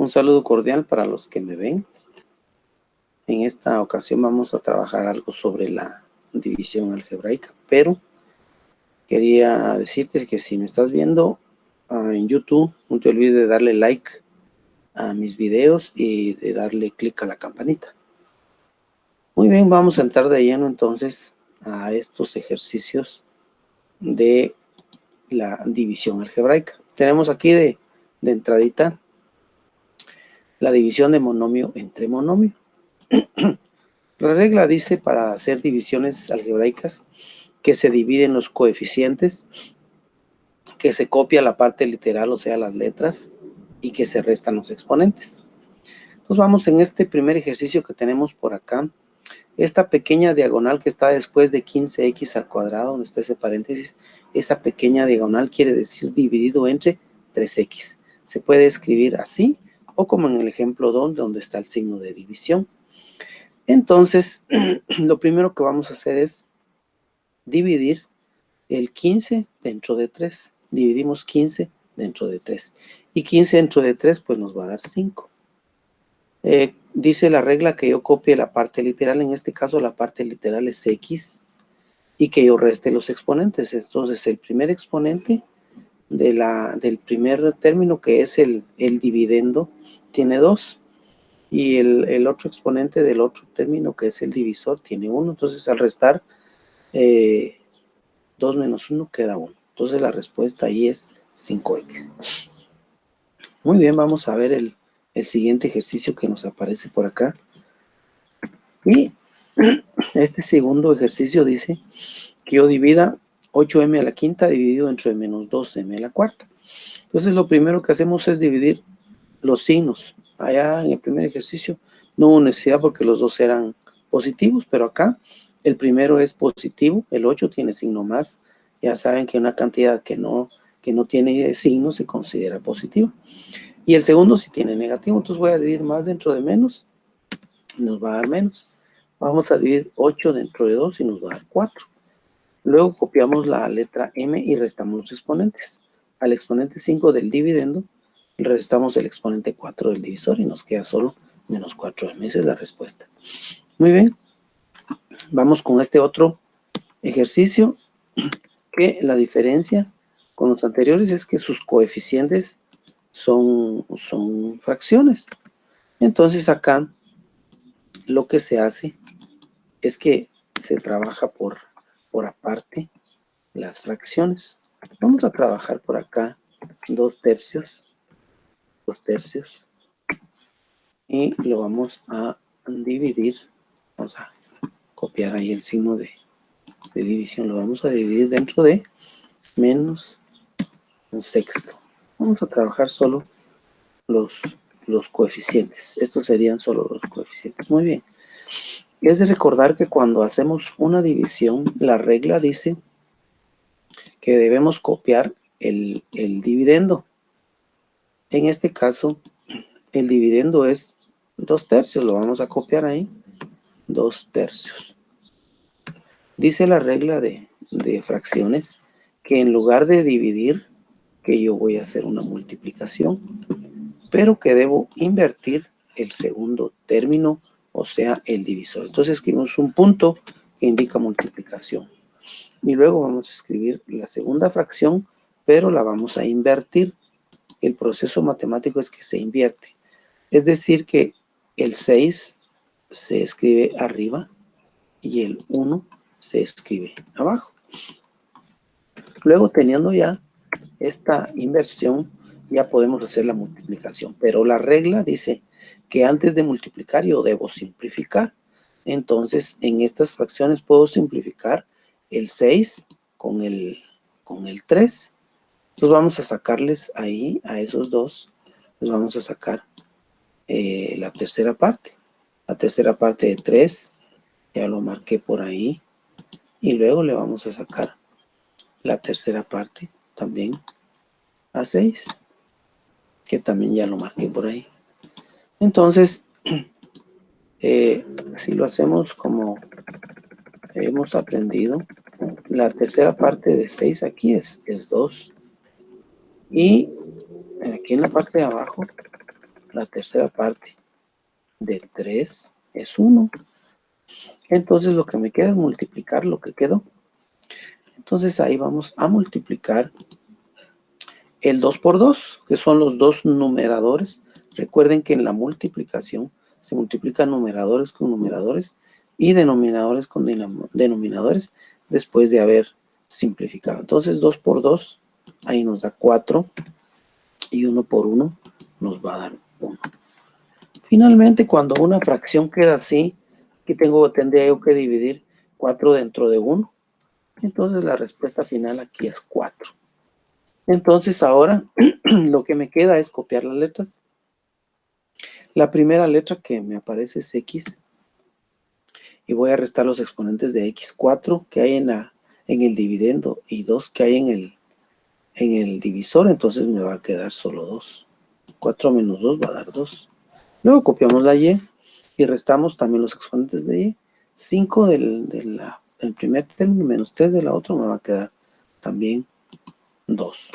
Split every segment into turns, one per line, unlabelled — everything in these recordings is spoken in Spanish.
Un saludo cordial para los que me ven. En esta ocasión vamos a trabajar algo sobre la división algebraica, pero quería decirte que si me estás viendo en YouTube, no te olvides de darle like a mis videos y de darle clic a la campanita. Muy bien, vamos a entrar de lleno entonces a estos ejercicios de la división algebraica. Tenemos aquí de entradita la división de monomio entre monomio. La regla dice para hacer divisiones algebraicas que se dividen los coeficientes, que se copia la parte literal, o sea, las letras, y que se restan los exponentes. Entonces vamos en este primer ejercicio que tenemos por acá. Esta pequeña diagonal que está después de 15x al cuadrado, donde está ese paréntesis, esa pequeña diagonal quiere decir dividido entre 3x. Se puede escribir así o como en el ejemplo 2, donde está el signo de división. Entonces, lo primero que vamos a hacer es dividir el 15 dentro de 3. Dividimos 15 dentro de 3. Y 15 dentro de 3, pues nos va a dar 5. Dice la regla que yo copie la parte literal. En este caso, la parte literal es x. Y que yo reste los exponentes. Entonces, el primer exponente del primer término, que es el dividendo, tiene 2. Y el otro exponente del otro término, que es el divisor, tiene 1. Entonces, al restar 2 menos 1 queda 1. Entonces, la respuesta ahí es 5x. Muy bien, vamos a ver el siguiente ejercicio que nos aparece por acá. Y este segundo ejercicio dice que yo divida 8m a la quinta dividido entre menos 2m a la cuarta. Entonces, lo primero que hacemos es dividir los signos. Allá en el primer ejercicio no hubo necesidad porque los dos eran positivos, pero acá el primero es positivo, el 8 tiene signo más. Ya saben que una cantidad que no tiene signo se considera positiva. Y el segundo sí tiene negativo, entonces voy a dividir más dentro de menos y nos va a dar menos. Vamos a dividir 8 dentro de 2 y nos va a dar 4. Luego copiamos la letra M y restamos los exponentes. Al exponente 5 del dividendo restamos el exponente 4 del divisor y nos queda solo menos 4m. Esa es la respuesta. Muy bien. Vamos con este otro ejercicio, que la diferencia con los anteriores es que sus coeficientes son fracciones. Entonces acá lo que se hace es que se trabaja por aparte las fracciones. Vamos a trabajar por acá 2 tercios y lo vamos a dividir. Vamos a copiar ahí el signo de división, lo vamos a dividir dentro de menos un sexto. Vamos a trabajar solo los coeficientes. Estos serían solo los coeficientes. Muy bien. Y es de recordar que cuando hacemos una división, la regla dice que debemos copiar el dividendo. En este caso, el dividendo es 2 tercios. Lo vamos a copiar ahí. 2 tercios. Dice la regla de fracciones que en lugar de dividir, que yo voy a hacer una multiplicación, pero que debo invertir el segundo término, o sea, el divisor. Entonces escribimos un punto que indica multiplicación. Y luego vamos a escribir la segunda fracción, pero la vamos a invertir. El proceso matemático es que se invierte. Es decir, que el 6 se escribe arriba y el 1 se escribe abajo. Luego, teniendo ya esta inversión, ya podemos hacer la multiplicación. Pero la regla dice que antes de multiplicar yo debo simplificar. Entonces, en estas fracciones puedo simplificar el 6 con el 3. Entonces vamos a sacarles ahí, a esos dos, les vamos a sacar la tercera parte. La tercera parte de 3, ya lo marqué por ahí. Y luego le vamos a sacar la tercera parte también a 6, que también ya lo marqué por ahí. Entonces, si lo hacemos como hemos aprendido, la tercera parte de 6 aquí es 2. Y aquí en la parte de abajo la tercera parte de 3 es 1. Entonces lo que me queda es multiplicar lo que quedó. Entonces ahí vamos a multiplicar el 2 por 2, que son los dos numeradores. Recuerden que en la multiplicación se multiplican numeradores con numeradores y denominadores con denominadores después de haber simplificado. Entonces 2 por 2, ahí nos da 4 y 1 por 1 nos va a dar 1. Finalmente, cuando una fracción queda así, aquí tendría yo que dividir 4 dentro de 1. Entonces la respuesta final aquí es 4. Entonces ahora lo que me queda es copiar las letras. La primera letra que me aparece es X. Y voy a restar los exponentes de X4 que hay en el dividendo y 2 que hay en el divisor. Entonces me va a quedar solo 2. 4 menos 2 va a dar 2. Luego copiamos la Y y restamos también los exponentes de Y. 5 del primer término menos 3 de la otra me va a quedar también 2.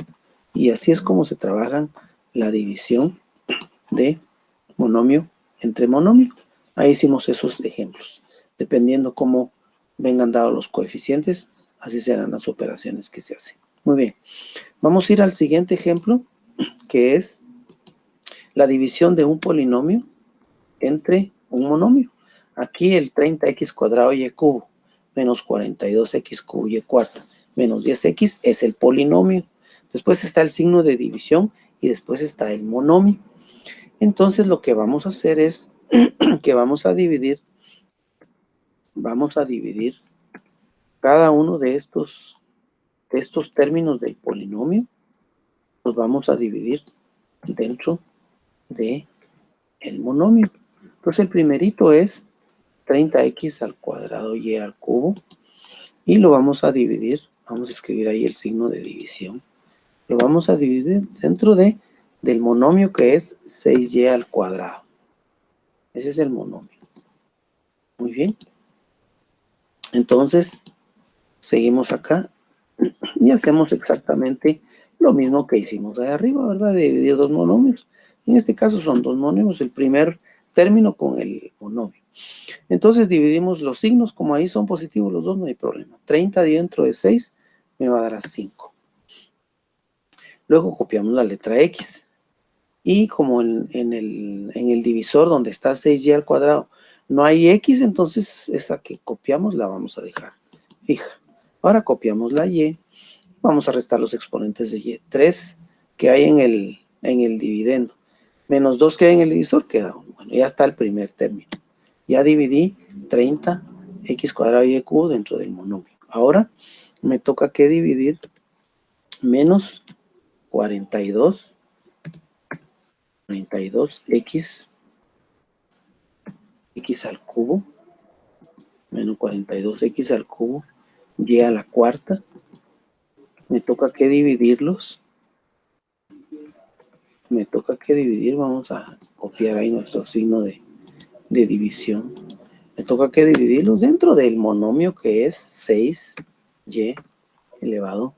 Y así es como se trabajan la división de monomio entre monomio. Ahí hicimos esos ejemplos. Dependiendo cómo vengan dados los coeficientes, así serán las operaciones que se hacen. Muy bien. Vamos a ir al siguiente ejemplo, que es la división de un polinomio entre un monomio. Aquí el 30x cuadrado y cubo menos 42x cubo y cuarta menos 10x es el polinomio. Después está el signo de división y después está el monomio. Entonces lo que vamos a hacer es que vamos a dividir cada uno de estos términos del polinomio, los vamos a dividir dentro de el monomio. Entonces el primerito es 30x al cuadrado y al cubo y lo vamos a dividir, vamos a escribir ahí el signo de división, lo vamos a dividir dentro del monomio que es 6y al cuadrado. Ese es el monomio. Muy bien. Entonces seguimos acá y hacemos exactamente lo mismo que hicimos ahí arriba, ¿verdad? Dividir dos monomios. En este caso son dos monomios, el primer término con el monomio. Entonces dividimos los signos, como ahí son positivos los dos, no hay problema. 30 dentro de 6 me va a dar a 5. Luego copiamos la letra X. Y como en el divisor donde está 6y al cuadrado no hay X, entonces esa que copiamos la vamos a dejar fija. Ahora copiamos la Y. Vamos a restar los exponentes de Y. 3 que hay en el dividendo. Menos 2 que hay en el divisor queda 1. Bueno, ya está el primer término. Ya dividí 30 x cuadrado y cubo dentro del monomio. Ahora me toca que dividir menos 42x x al cubo menos 42x al cubo y a la cuarta. Me toca que dividirlos. Vamos a copiar ahí nuestro signo de división. Me toca que dividirlos dentro del monomio que es 6y elevado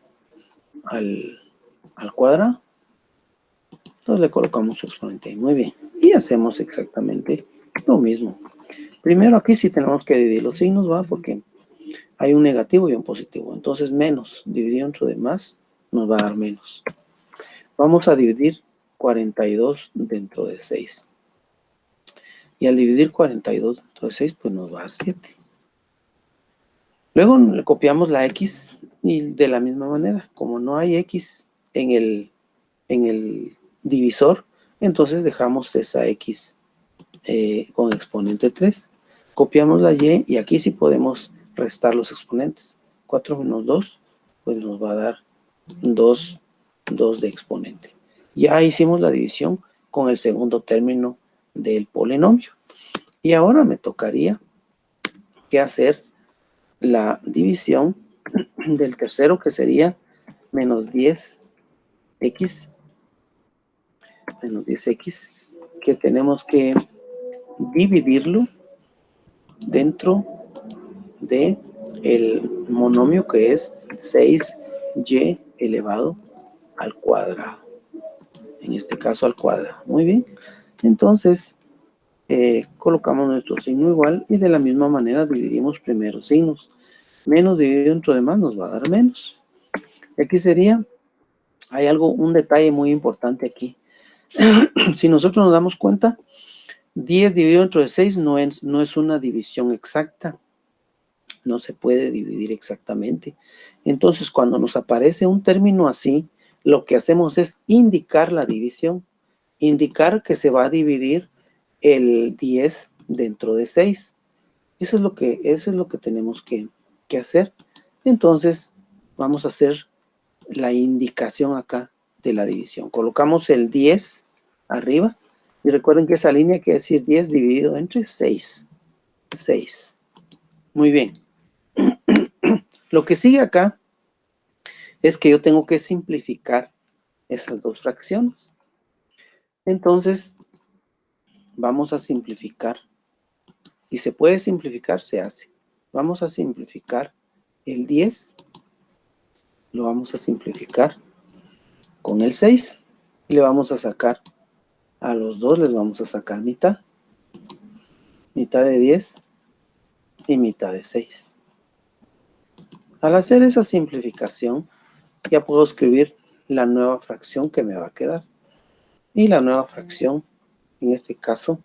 al cuadrado. Entonces le colocamos su exponente ahí. Muy bien. Y hacemos exactamente lo mismo. Primero aquí sí tenemos que dividir los signos, ¿va? Porque hay un negativo y un positivo. Entonces menos dividido entre de más nos va a dar menos. Vamos a dividir 42 dentro de 6. Y al dividir 42 dentro de 6, pues nos va a dar 7. Luego le copiamos la X y de la misma manera. Como no hay X en el divisor, entonces dejamos esa X con exponente 3. Copiamos la Y aquí sí podemos restar los exponentes. 4 menos 2, pues nos va a dar 2 de exponente. Ya hicimos la división con el segundo término del polinomio. Y ahora me tocaría que hacer la división del tercero, que sería menos 10x, que tenemos que dividirlo dentro de el monomio que es 6y elevado al cuadrado. En este caso al cuadrado. Muy bien. Entonces, colocamos nuestro signo igual y de la misma manera dividimos primeros signos. Menos dividido entre de más nos va a dar menos. Y aquí sería, hay un detalle muy importante aquí. Si nosotros nos damos cuenta, 10 dividido entre 6 no es una división exacta. No se puede dividir exactamente. Entonces, cuando nos aparece un término así, lo que hacemos es indicar la división. Indicar que se va a dividir el 10 dentro de 6. Eso es lo que tenemos que hacer. Entonces, vamos a hacer la indicación acá de la división. Colocamos el 10 arriba. Y recuerden que esa línea quiere decir 10 dividido entre 6. 6. Muy bien. Lo que sigue acá es que yo tengo que simplificar esas dos fracciones. Entonces, vamos a simplificar. Y se puede simplificar, se hace. Vamos a simplificar el 10. Lo vamos a simplificar con el 6. Y le vamos a sacar, a los dos les vamos a sacar mitad. Mitad de 10 y mitad de 6. Al hacer esa simplificación, ya puedo escribir la nueva fracción que me va a quedar. Y la nueva fracción, en este caso,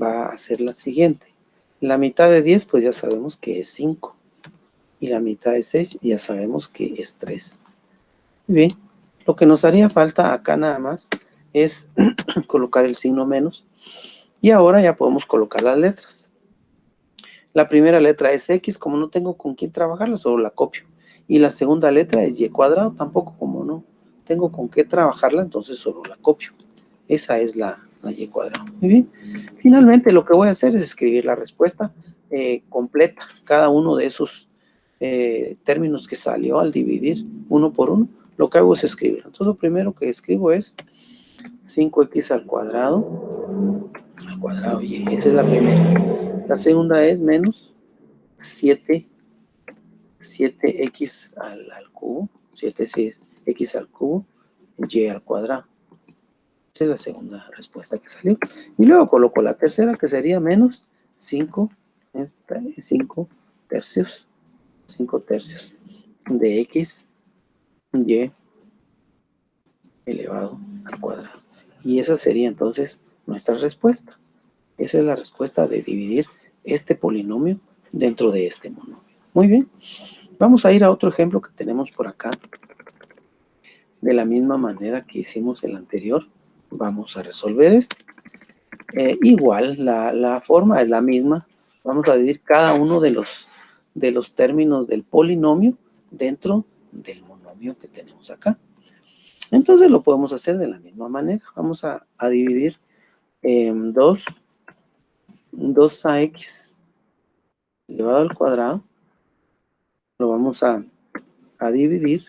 va a ser la siguiente. La mitad de 10, pues ya sabemos que es 5. Y la mitad de 6 ya sabemos que es 3. Muy bien. Lo que nos haría falta acá nada más es colocar el signo menos. Y ahora ya podemos colocar las letras. La primera letra es X, como no tengo con quién trabajarla, solo la copio. Y la segunda letra es Y cuadrado, tampoco como no tengo con qué trabajarla, entonces solo la copio. Esa es la Y cuadrado. Muy bien. Finalmente lo que voy a hacer es escribir la respuesta completa. Cada uno de esos términos que salió al dividir uno por uno, lo que hago es escribir. Entonces lo primero que escribo es 5x al cuadrado y esa es la primera. La segunda es menos 7x al cubo, 7x al cubo, y al cuadrado. Esa es la segunda respuesta que salió. Y luego coloco la tercera, que sería menos 5 tercios. 5 tercios de x, y elevado al cuadrado. Y esa sería entonces nuestra respuesta. Esa es la respuesta de dividir este polinomio dentro de este monomio. Muy bien. Vamos a ir a otro ejemplo que tenemos por acá. De la misma manera que hicimos el anterior, vamos a resolver este. Igual, la forma es la misma. Vamos a dividir cada uno de los términos del polinomio dentro del monomio que tenemos acá. Entonces lo podemos hacer de la misma manera. Vamos a dividir 2ax elevado al cuadrado. Lo vamos a dividir.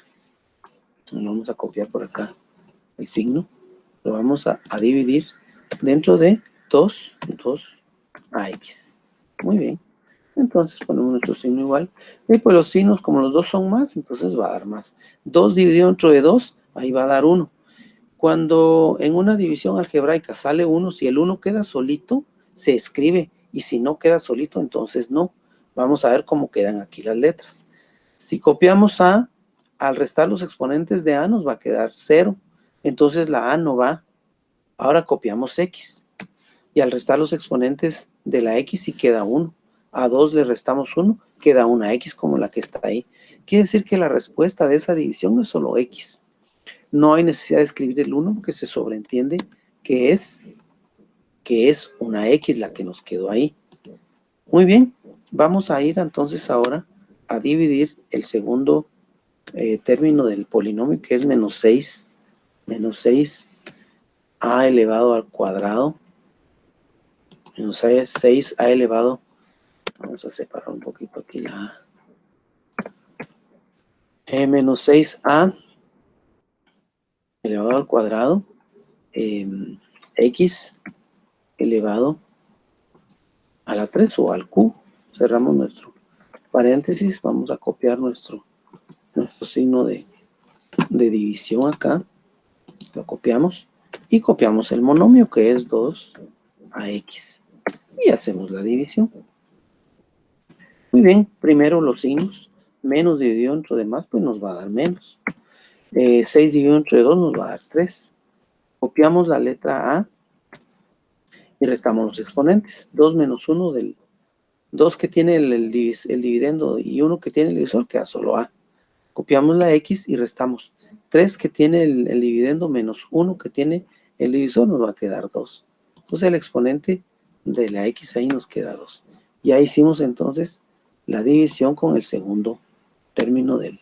Lo vamos a copiar por acá el signo. Lo vamos a dividir dentro de 2ax. Muy bien. Entonces ponemos nuestro signo igual. Y pues los signos, como los dos son más, entonces va a dar más. 2 dividido entre de 2, ahí va a dar 1. Cuando en una división algebraica sale 1, si el 1 queda solito, se escribe. Y si no queda solito, entonces no. Vamos a ver cómo quedan aquí las letras. Si copiamos A, al restar los exponentes de A nos va a quedar 0. Entonces la A no va. Ahora copiamos X. Y al restar los exponentes de la X sí queda 1. A 2 le restamos 1, queda una X como la que está ahí. Quiere decir que la respuesta de esa división es solo X. No hay necesidad de escribir el 1 porque se sobreentiende que es una X la que nos quedó ahí. Muy bien, vamos a ir entonces ahora a dividir el segundo término del polinomio, que es menos 6 a elevado al cuadrado, menos 6a elevado, vamos a separar un poquito aquí la menos 6a elevado al cuadrado, x elevado a la 3 o al cubo. Cerramos nuestro paréntesis, vamos a copiar nuestro signo de división acá, lo copiamos Y copiamos el monomio, que es 2ax. Y hacemos la división. Muy bien, primero los signos. Menos dividido entre de más, pues nos va a dar menos. 6 dividido entre 2 nos va a dar 3. Copiamos la letra A y restamos los exponentes. 2 menos 1 del 2 que tiene el dividendo y 1 que tiene el divisor, queda solo A. Copiamos la X y restamos 3 que tiene el dividendo menos 1 que tiene el divisor, nos va a quedar 2. Entonces el exponente de la X ahí nos queda 2. Ya hicimos entonces la división con el segundo término del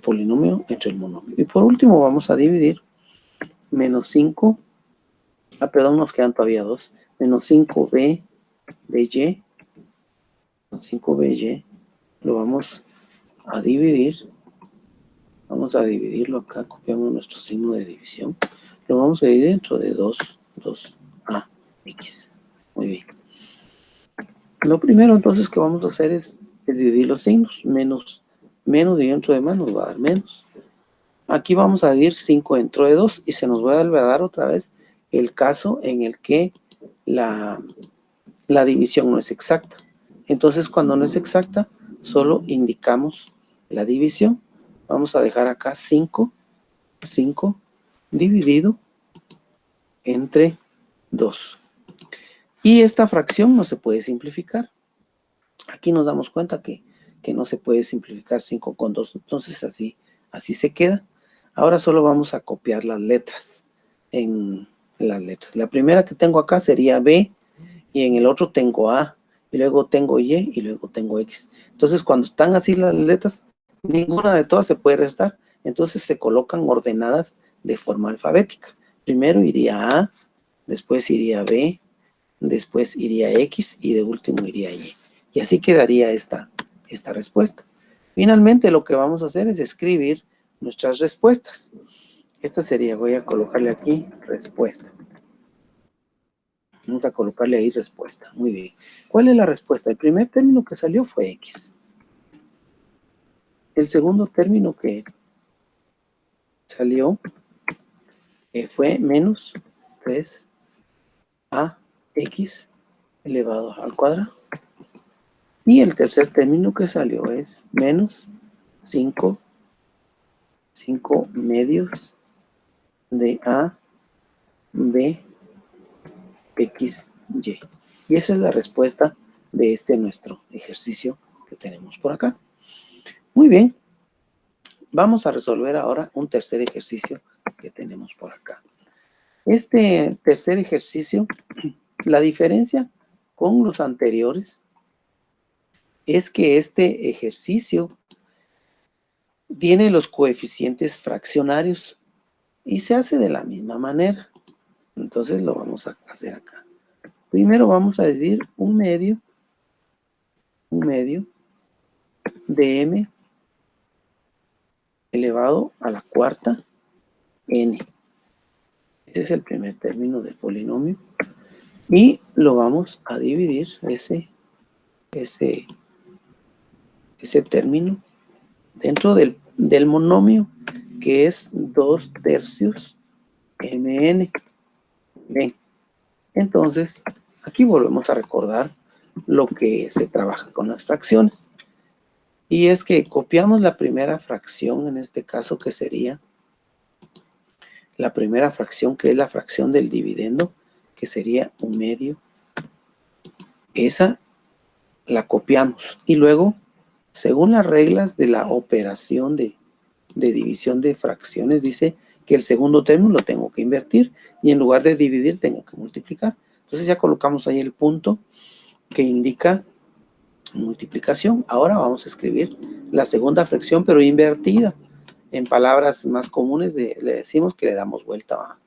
polinomio entre el monomio. Y por último vamos a dividir menos 5, perdón, nos quedan todavía 2, menos 5b de y, 5by, lo vamos a dividir. Vamos a dividirlo acá, copiamos nuestro signo de división. Lo vamos a dividir dentro de 2ax. Muy bien. Lo primero entonces que vamos a hacer es dividir los signos. Menos dividido dentro de más nos va a dar menos. Aquí vamos a dividir 5 dentro de 2 y se nos va a dar otra vez el caso en el que la división no es exacta. Entonces cuando no es exacta, solo indicamos la división. Vamos a dejar acá 5 dividido entre 2. Y esta fracción no se puede simplificar. Aquí nos damos cuenta que no se puede simplificar 5 con 2. Entonces así se queda. Ahora solo vamos a copiar las letras en las letras. La primera que tengo acá sería B y en el otro tengo A. Y luego tengo Y y luego tengo X. Entonces cuando están así las letras, ninguna de todas se puede restar. Entonces se colocan ordenadas de forma alfabética. Primero iría A, después iría B, después iría X y de último iría Y. Y así quedaría esta respuesta. Finalmente lo que vamos a hacer es escribir nuestras respuestas. Esta sería, voy a colocarle aquí respuesta. Vamos a colocarle ahí respuesta. Muy bien. ¿Cuál es la respuesta? El primer término que salió fue X. El segundo término que salió fue menos 3ax elevado al cuadrado. Y el tercer término que salió es menos 5 medios de a b x y. Y esa es la respuesta de nuestro ejercicio que tenemos por acá. Muy bien. Vamos a resolver ahora un tercer ejercicio que tenemos por acá. Este tercer ejercicio, la diferencia con los anteriores es que este ejercicio tiene los coeficientes fraccionarios y se hace de la misma manera. Entonces lo vamos a hacer acá. Primero vamos a dividir un medio de m elevado a la cuarta n. Ese es el primer término del polinomio. Y lo vamos a dividir, ese término, dentro del monomio, que es 2/3 mn. Bien, entonces, aquí volvemos a recordar lo que se trabaja con las fracciones. Y es que copiamos la primera fracción, en este caso, que sería la primera fracción, que es la fracción del dividendo, que sería 1/2. Esa la copiamos. Y luego, según las reglas de la operación de división de fracciones, dice que el segundo término lo tengo que invertir y en lugar de dividir tengo que multiplicar. Entonces ya colocamos ahí el punto que indica multiplicación. Ahora vamos a escribir la segunda fracción, pero invertida. En palabras más comunes le decimos que le damos vuelta abajo.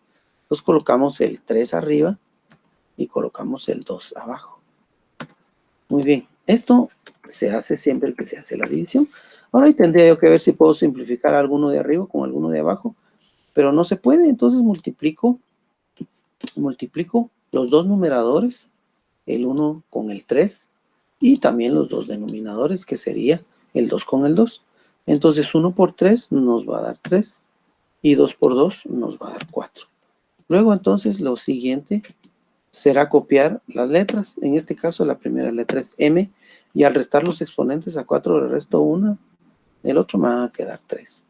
Entonces colocamos el 3 arriba y colocamos el 2 abajo. Muy bien. Esto se hace siempre que se hace la división. Ahora tendría yo que ver si puedo simplificar alguno de arriba con alguno de abajo, pero no se puede. Entonces multiplico los dos numeradores, el 1 con el 3, y también los dos denominadores, que sería el 2 con el 2. Entonces 1 por 3 nos va a dar 3, y 2 por 2 nos va a dar 4. Luego entonces lo siguiente será copiar las letras. En este caso la primera letra es M y al restar los exponentes a 4 le resto 1, el otro me va a quedar 3.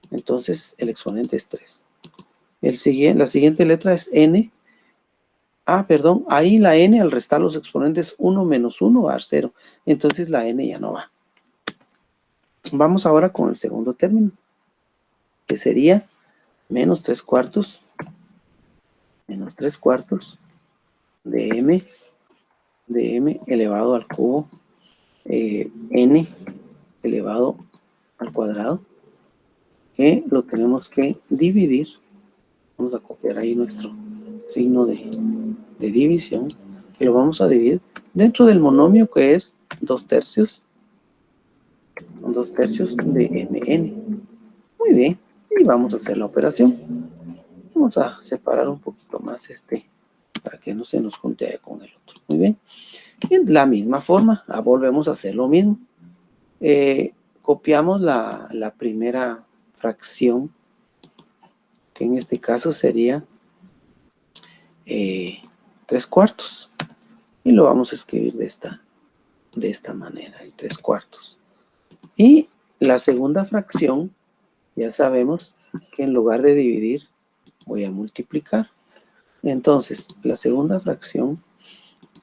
Entonces el exponente es 3. La siguiente letra es N. Perdón, ahí la N al restar los exponentes 1 menos 1 va a dar 0. Entonces la N ya no va. Vamos ahora con el segundo término, que sería menos 3 cuartos de M elevado al cubo N elevado al cuadrado, que lo tenemos que dividir. Vamos a copiar ahí nuestro signo de división, que lo vamos a dividir dentro del monomio que es 2/3 de mn. Muy bien, y vamos a hacer la operación. Vamos a separar un poquito más para que no se nos junte con el otro. Muy bien. Y en la misma forma, volvemos a hacer lo mismo. Copiamos la primera fracción, que en este caso sería 3 cuartos. Y lo vamos a escribir de esta manera, el 3 cuartos. Y la segunda fracción, ya sabemos que en lugar de dividir, voy a multiplicar. Entonces, la segunda fracción,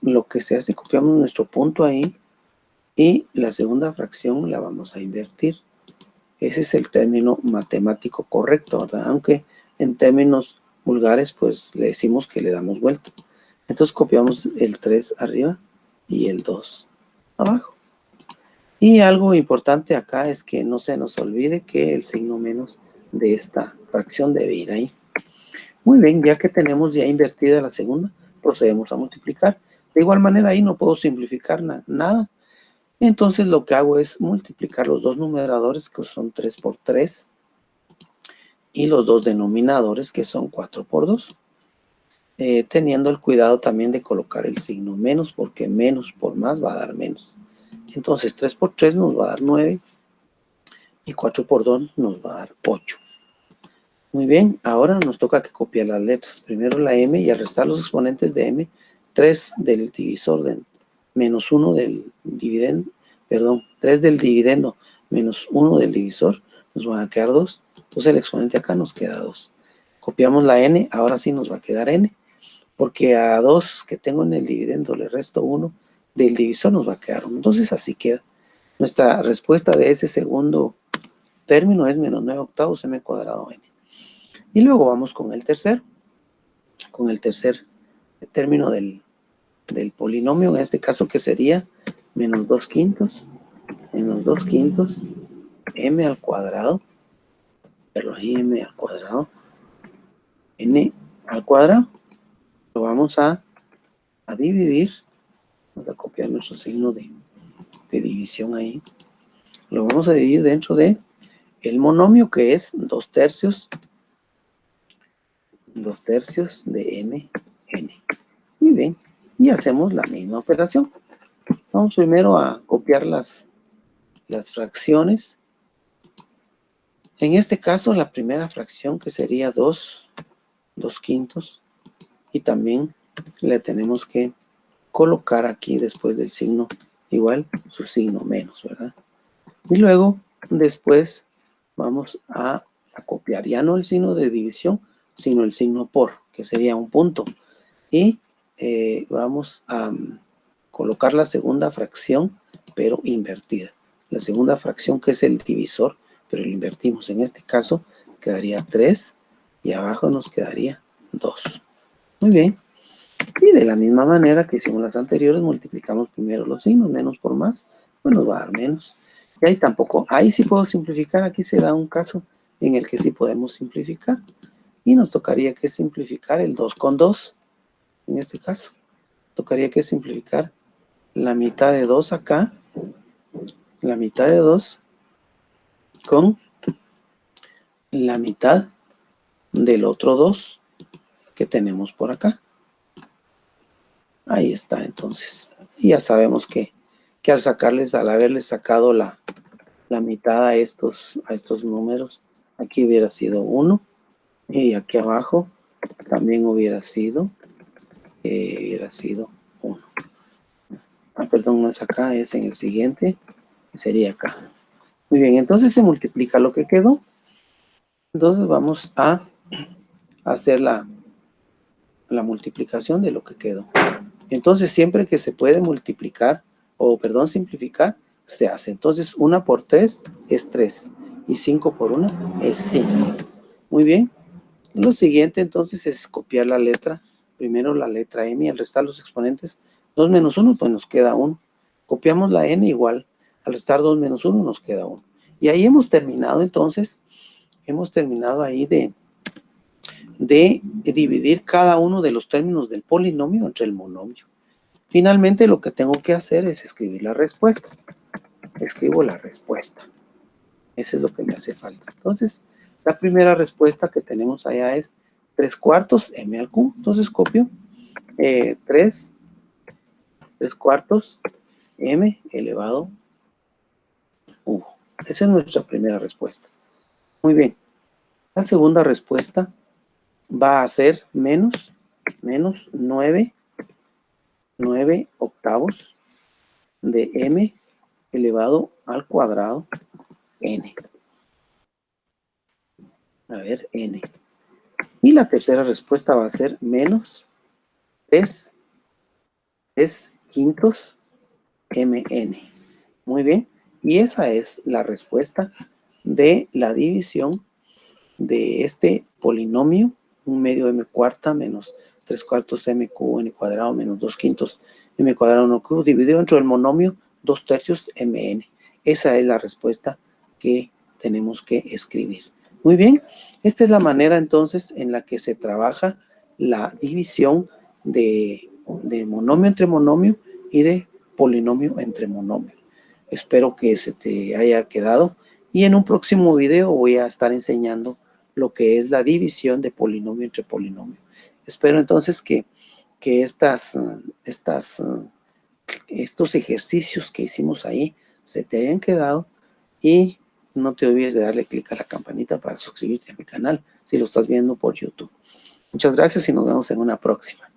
lo que se hace, copiamos nuestro punto ahí, y la segunda fracción la vamos a invertir. Ese es el término matemático correcto, ¿verdad? Aunque en términos vulgares, pues le decimos que le damos vuelta. Entonces copiamos el 3 arriba y el 2 abajo. Y algo importante acá es que no se nos olvide que el signo menos de esta fracción debe ir ahí. Muy bien, ya que tenemos ya invertida la segunda, procedemos a multiplicar. De igual manera ahí no puedo simplificar nada. Entonces lo que hago es multiplicar los dos numeradores, que son 3 por 3, y los dos denominadores, que son 4 por 2. Teniendo el cuidado también de colocar el signo menos, porque menos por más va a dar menos. Entonces 3 por 3 nos va a dar 9 y 4 por 2 nos va a dar 8. Muy bien, ahora nos toca que copiar las letras. Primero la M, y al restar los exponentes de M, 3 del divisor de menos 1 del dividendo, perdón, 3 del dividendo menos 1 del divisor, nos van a quedar 2. Entonces el exponente acá nos queda 2. Copiamos la N, ahora sí nos va a quedar N, porque a 2 que tengo en el dividendo le resto 1 del divisor, nos va a quedar 1. Entonces así queda. Nuestra respuesta de ese segundo término es menos 9 octavos m cuadrado n. Y luego vamos con el tercer término del polinomio, en este caso que sería menos 2 quintos m al cuadrado, pero ahí m al cuadrado, n al cuadrado. Lo vamos a dividir. Vamos a copiar nuestro signo de división ahí. Lo vamos a dividir dentro de el monomio, que es 2/3 de mn. Muy bien, y hacemos la misma operación. Vamos primero a copiar las fracciones. En este caso, la primera fracción, que sería 2 quintos, y también le tenemos que colocar aquí después del signo igual su signo menos, ¿verdad? Y luego, después, vamos a copiar ya no el signo de división, sino el signo por, que sería un punto. Y vamos a colocar la segunda fracción, pero invertida. La segunda fracción, que es el divisor, pero lo invertimos. En este caso quedaría 3 y abajo nos quedaría 2. Muy bien. Y de la misma manera que hicimos las anteriores, multiplicamos primero los signos, menos por más, pues nos va a dar menos. Y ahí sí puedo simplificar. Aquí se da un caso en el que sí podemos simplificar. Y nos tocaría que simplificar el 2 con 2. En este caso, tocaría que simplificar la mitad de 2 acá, la mitad de 2 con la mitad del otro 2 que tenemos por acá. Ahí está, entonces. Y ya sabemos que al haberles sacado la mitad a estos números, aquí hubiera sido 1, y aquí abajo también hubiera sido 1. Perdón, no es acá, es en el siguiente, sería acá. Muy bien, entonces se multiplica lo que quedó. Entonces vamos a hacer la multiplicación de lo que quedó. Entonces siempre que se puede multiplicar, simplificar, se hace. Entonces 1 por 3 es 3 y 5 por 1 es 5. Muy bien. Lo siguiente entonces es copiar la letra. Primero la letra M y al restar los exponentes 2 menos 1 pues nos queda 1. Copiamos la N igual. Al restar 2 menos 1 nos queda 1. Y ahí hemos terminado entonces. Hemos terminado ahí de dividir cada uno de los términos del polinomio entre el monomio. Finalmente lo que tengo que hacer es escribir la respuesta. Escribo la respuesta. Eso es lo que me hace falta. Entonces, la primera respuesta que tenemos allá es 3/4 m al cubo. Entonces copio 3/4 m elevado al cubo. Esa es nuestra primera respuesta. Muy bien. La segunda respuesta va a ser menos 9 octavos de m elevado al cuadrado n. A ver, n. Y la tercera respuesta va a ser menos 3 quintos mn. Muy bien. Y esa es la respuesta de la división de este polinomio, 1/2 m cuarta menos 3/4 m cubo n cuadrado menos 2/5 m cuadrado n cubo, dividido entre el monomio 2/3 mn. Esa es la respuesta que tenemos que escribir. Muy bien, esta es la manera entonces en la que se trabaja la división de monomio entre monomio y de polinomio entre monomio. Espero que se te haya quedado y en un próximo video voy a estar enseñando lo que es la división de polinomio entre polinomio. Espero entonces que estos ejercicios que hicimos ahí se te hayan quedado y no te olvides de darle clic a la campanita para suscribirte a mi canal si lo estás viendo por YouTube. Muchas gracias y nos vemos en una próxima.